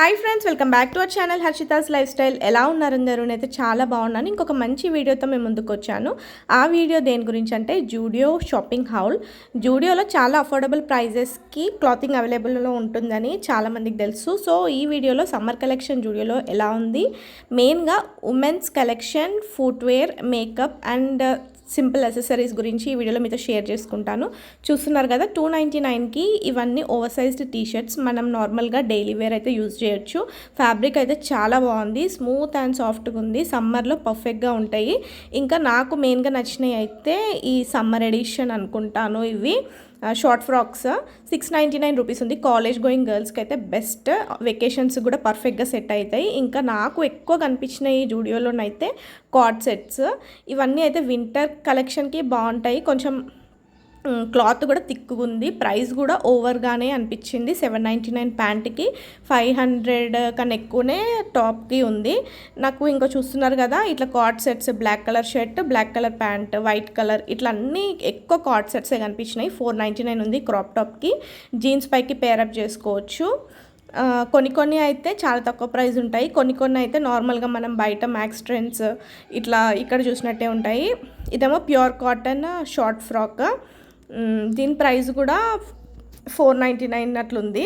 Hi friends, welcome back to our channel Harshita's life style. ఎలా ఉన్నారు అందరూ? నేనైతే చాలా బాగున్నాను. ఇంకొక మంచి వీడియోతో మేము ముందుకు వచ్చాను. ఆ వీడియో దేని గురించి అంటే జూడియో షాపింగ్ హాల్. జూడియోలో చాలా అఫోర్డబుల్ ప్రైజెస్కి క్లాతింగ్ అవైలబుల్లో ఉంటుందని చాలామందికి తెలుసు. సో ఈ వీడియోలో సమ్మర్ కలెక్షన్ జూడియోలో ఎలా ఉంది, మెయిన్గా women's collection, footwear, makeup and simple accessories గురించి ఈ వీడియోలో మీతో షేర్ చేసుకుంటాను. చూస్తున్నారు కదా, 299కి ఇవన్నీ ఓవర్ సైజ్డ్ టీషర్ట్స్. మనం నార్మల్గా డైలీ వేర్ అయితే యూజ్ చేయొచ్చు. ఫ్యాబ్రిక్ అయితే చాలా బాగుంది, స్మూత్ అండ్ సాఫ్ట్గా ఉంది. సమ్మర్లో పర్ఫెక్ట్గా ఉంటాయి. ఇంకా నాకు మెయిన్గా నచ్చినవి అయితే ఈ సమ్మర్ ఎడిషన్ అనుకుంటాను. ఇవి షార్ట్ ఫ్రాక్స్ 699 రూపీస్ ఉంది. కాలేజ్ గోయింగ్ గర్ల్స్కి అయితే బెస్ట్, వెకేషన్స్ కూడా పర్ఫెక్ట్గా సెట్ అవుతాయి. ఇంకా నాకు ఎక్కువ కనిపించినాయి జూడియోలోనైతే కార్డ్ సెట్స్. ఇవన్నీ అయితే వింటర్ కలెక్షన్కి బాగుంటాయి. కొంచెం క్లాత్ కూడా థిక్గా ఉంది. ప్రైస్ కూడా ఓవర్గానే అనిపించింది. 799 ప్యాంట్కి 500 కన్నా ఎక్కువనే టాప్కి ఉంది. నాకు ఇంకా చూస్తున్నారు కదా, ఇట్లా co-ord sets, black colour shirt, black colour pant, white colour, ఇట్లా అన్నీ ఎక్కువ కార్డ్ సెట్సే కనిపించినాయి. 499 ఉంది క్రాప్ టాప్కి. జీన్స్ పైకి పేరప్ చేసుకోవచ్చు. కొన్ని అయితే చాలా తక్కువ ప్రైస్ ఉంటాయి. కొన్ని అయితే నార్మల్గా మనం బయట మ్యాక్స్ ట్రెండ్స్ ఇట్లా ఇక్కడ చూసినట్టే ఉంటాయి. ఇదేమో ప్యూర్ కాటన్ షార్ట్ ఫ్రాక్. దీని ప్రైస్ కూడా 499 అట్లుంది.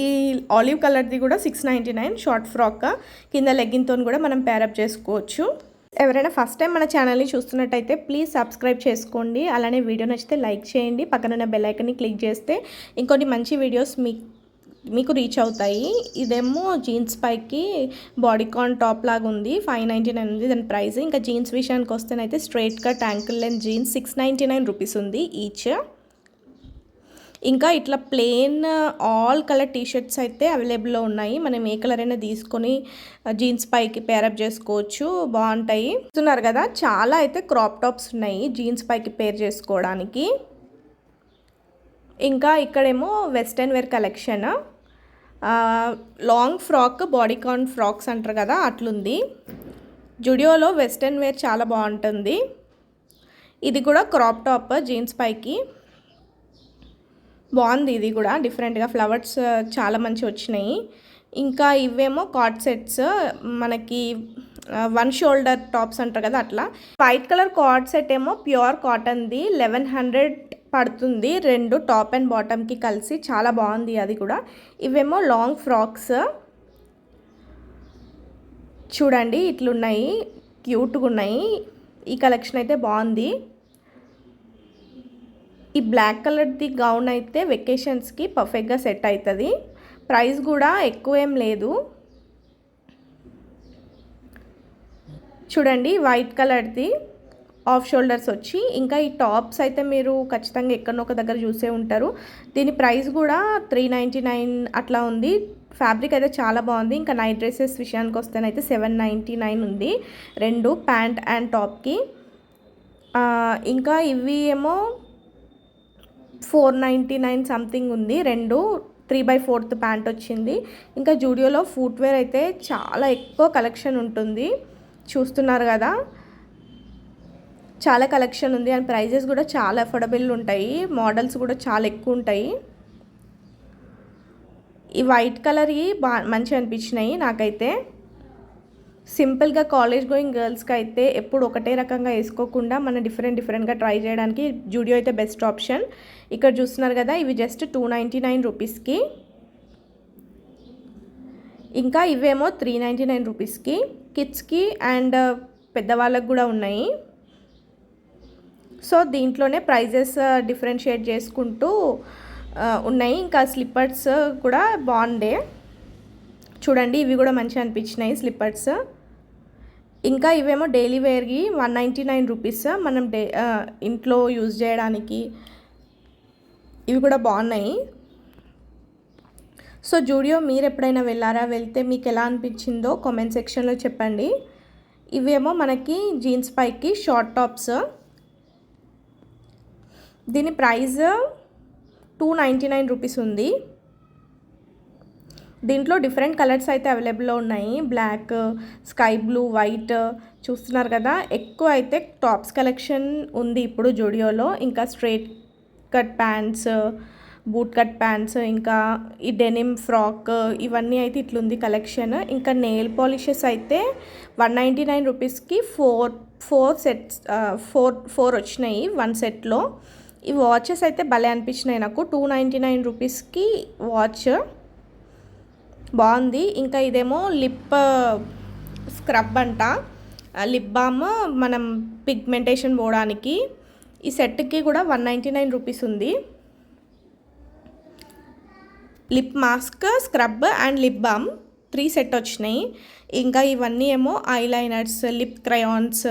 ఈ ఆలివ్ కలర్ది కూడా 699 షార్ట్ ఫ్రాక్. కింద లెగ్గిన్తో కూడా మనం పేరప్ చేసుకోవచ్చు. ఎవరైనా ఫస్ట్ టైం మన ఛానల్ని చూస్తున్నట్టయితే ప్లీజ్ సబ్స్క్రైబ్ చేసుకోండి. అలానే వీడియో నచ్చితే లైక్ చేయండి. పక్కన బెల్ ఐకాన్ని క్లిక్ చేస్తే ఇంకొన్ని మంచి వీడియోస్ మీకు రీచ్ అవుతాయి. ఇదేమో జీన్స్ పైకి బాడీకాన్ టాప్ లాగా ఉంది. 599 ఉంది దాని ప్రైస్. ఇంకా జీన్స్ విషయానికి వస్తేనైతే straight cut ankle length jeans 699 rupees ఉంది ఈచ్. ఇంకా ఇట్లా ప్లెయిన్ ఆల్ కలర్ టీషర్ట్స్ అయితే అవైలబుల్లో ఉన్నాయి. మనం ఏ కలర్ అయినా తీసుకొని జీన్స్ పైకి పేరప్ చేసుకోవచ్చు, బాగుంటాయి. చూస్తున్నారు కదా, చాలా అయితే క్రాప్ టాప్స్ ఉన్నాయి జీన్స్ పైకి పేర్ చేసుకోవడానికి. ఇంకా ఇక్కడేమో western wear collection, long frock, bodycon frocks అంటారు కదా, అట్లుంది. జుడియోలో వెస్టర్న్ వేర్ చాలా బాగుంటుంది. ఇది కూడా క్రాప్ టాప్ జీన్స్ పైకి బాగుంది. ఇది కూడా డిఫరెంట్గా ఫ్లవర్స్ చాలా మంచి వచ్చినాయి. ఇంకా ఇవేమో కార్డ్ సెట్స్, మనకి వన్ షోల్డర్ టాప్స్ అంటారు కదా అట్లా. వైట్ కలర్ కార్డ్ సెట్ ఏమో ప్యూర్ కాటన్ది 1100 పడుతుంది. రెండు టాప్ అండ్ బాటమ్కి కలిసి చాలా బాగుంది అది కూడా. ఇవేమో లాంగ్ ఫ్రాక్స్ చూడండి, ఇట్లున్నాయి, క్యూట్గా ఉన్నాయి. ఈ కలెక్షన్ అయితే బాగుంది. ఈ బ్లాక్ కలర్ది గౌన్ అయితే వెకేషన్స్కి పర్ఫెక్ట్గా సెట్ అవుతుంది. ప్రైస్ కూడా ఎక్కువ ఏం లేదు. చూడండి, వైట్ కలర్ది ఆఫ్ షోల్డర్స్ వచ్చి. ఇంకా ఈ టాప్స్ అయితే మీరు ఖచ్చితంగా ఎక్కడో ఒక దగ్గర చూసే ఉంటారు. దీని ప్రైస్ కూడా 399 అట్లా ఉంది. ఫ్యాబ్రిక్ అయితే చాలా బాగుంది. ఇంకా నైట్ డ్రెస్సెస్ విషయానికి వస్తేనైతే 799 ఉంది రెండు ప్యాంట్ అండ్ టాప్కి. ఇంకా ఇవి ఏమో 499 సంథింగ్ ఉంది. రెండు 3/4 ప్యాంట్ వచ్చింది. ఇంకా జూడియోలో ఫుట్వేర్ అయితే చాలా ఎక్కువ కలెక్షన్ ఉంటుంది. చూస్తున్నారు కదా, చాలా కలెక్షన్ ఉంది అండ్ ప్రైజెస్ కూడా చాలా అఫోర్డబుల్ ఉంటాయి. మోడల్స్ కూడా చాలా ఎక్కువ ఉంటాయి. ఈ వైట్ కలర్వి మంచిగా అనిపించినాయి నాకైతే. సింపుల్గా కాలేజ్ గోయింగ్ గర్ల్స్కి అయితే ఎప్పుడు ఒకటే రకంగా వేసుకోకుండా మనం డిఫరెంట్గా ట్రై చేయడానికి జూడియో అయితే బెస్ట్ ఆప్షన్. ఇక్కడ చూస్తున్నారు కదా, ఇవి జస్ట్ 299 రూపీస్కి. ఇంకా ఇవేమో 399 రూపీస్కి. కిడ్స్కి అండ్ పెద్దవాళ్ళకి కూడా ఉన్నాయి. సో దీంట్లోనే ప్రైజెస్ డిఫరెన్షియేట్ చేసుకుంటూ ఉన్నాయి. ఇంకా స్లిప్పర్స్ కూడా బాగుండే చూడండి, ఇవి కూడా మంచిగా అనిపించినాయి స్లిప్పర్స్. ఇంకా ఇవేమో డైలీ వేర్కి 199 రూపీస్, మనం ఇంట్లో యూజ్ చేయడానికి. ఇవి కూడా బాగున్నాయి. సో జూడియో మీరు ఎప్పుడైనా వెళ్ళారా, వెళ్తే మీకు ఎలా అనిపించిందో కామెంట్ సెక్షన్లో చెప్పండి. ఇవేమో మనకి జీన్స్ పైకి షార్ట్ టాప్స్. దీని ప్రైస్ 299 రూపీస్ ఉంది. దీంట్లో డిఫరెంట్ కలర్స్ అయితే అవైలబుల్లో ఉన్నాయి. Black, sky blue, white. చూస్తున్నారు కదా, ఎక్కువ అయితే టాప్స్ కలెక్షన్ ఉంది ఇప్పుడు జూడియోలో. ఇంకా straight cut pants, boot cut pants, ఇంకా ఈ డెనిమ్ ఫ్రాక్, ఇవన్నీ అయితే ఇట్లుంది కలెక్షన్. ఇంకా నెయిల్ పాలిషెస్ అయితే 199 రూపీస్కి ఫోర్ సెట్స్, ఫోర్ వచ్చినాయి 1 సెట్లో. ఈ వాచెస్ అయితే భలే అనిపించినాయి నాకు. 299 రూపీస్కి వాచ్ బాగుంది. ఇంకా ఇదేమో లిప్ స్క్రబ్ అంట, లిప్ బామ్ మనం పిగ్మెంటేషన్ పోవడానికి. ఈ సెట్కి కూడా 199 రూపీస్ ఉంది. Lip mask, scrub and lip balm 3 set వచ్చినాయి. ఇంకా ఇవన్నీ ఏమో eyeliners, lip crayons,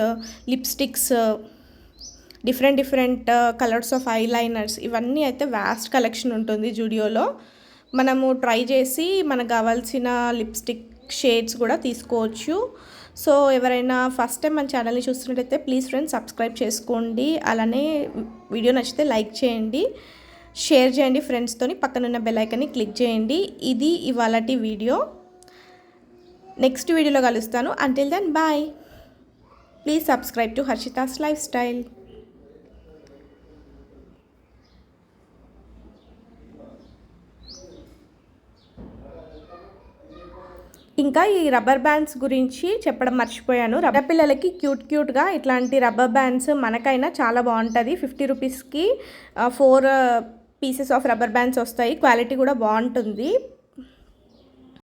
lipsticks, different colours of eyeliners, ఇవన్నీ అయితే వాస్ట్ కలెక్షన్ ఉంటుంది జూడియోలో. మనము ట్రై చేసి మనకు కావాల్సిన లిప్స్టిక్ షేడ్స్ కూడా తీసుకోవచ్చు. సో ఎవరైనా ఫస్ట్ టైం మన ఛానల్ని చూస్తున్నట్టయితే ప్లీజ్ ఫ్రెండ్స్ సబ్స్క్రైబ్ చేసుకోండి. అలానే వీడియో నచ్చితే లైక్ చేయండి, షేర్ చేయండి ఫ్రెండ్స్తోని, పక్కనున్న బెల్ ఐకాన్ని క్లిక్ చేయండి. ఇది ఇవాళటి వీడియో. నెక్స్ట్ వీడియోలో కలుస్తాను. Until then bye. Please subscribe to Harshita's life style. ఇంకా ఈ రబ్బర్ బ్యాండ్స్ గురించి చెప్పడం మర్చిపోయాను. రబ్బర్ పిల్లలకి క్యూట్గా ఇట్లాంటి రబ్బర్ బ్యాండ్స్ మనకైనా చాలా బాగుంటుంది. 50 రూపీస్కి 4 పీసెస్ ఆఫ్ రబ్బర్ బ్యాండ్స్ వస్తాయి. క్వాలిటీ కూడా బాగుంటుంది.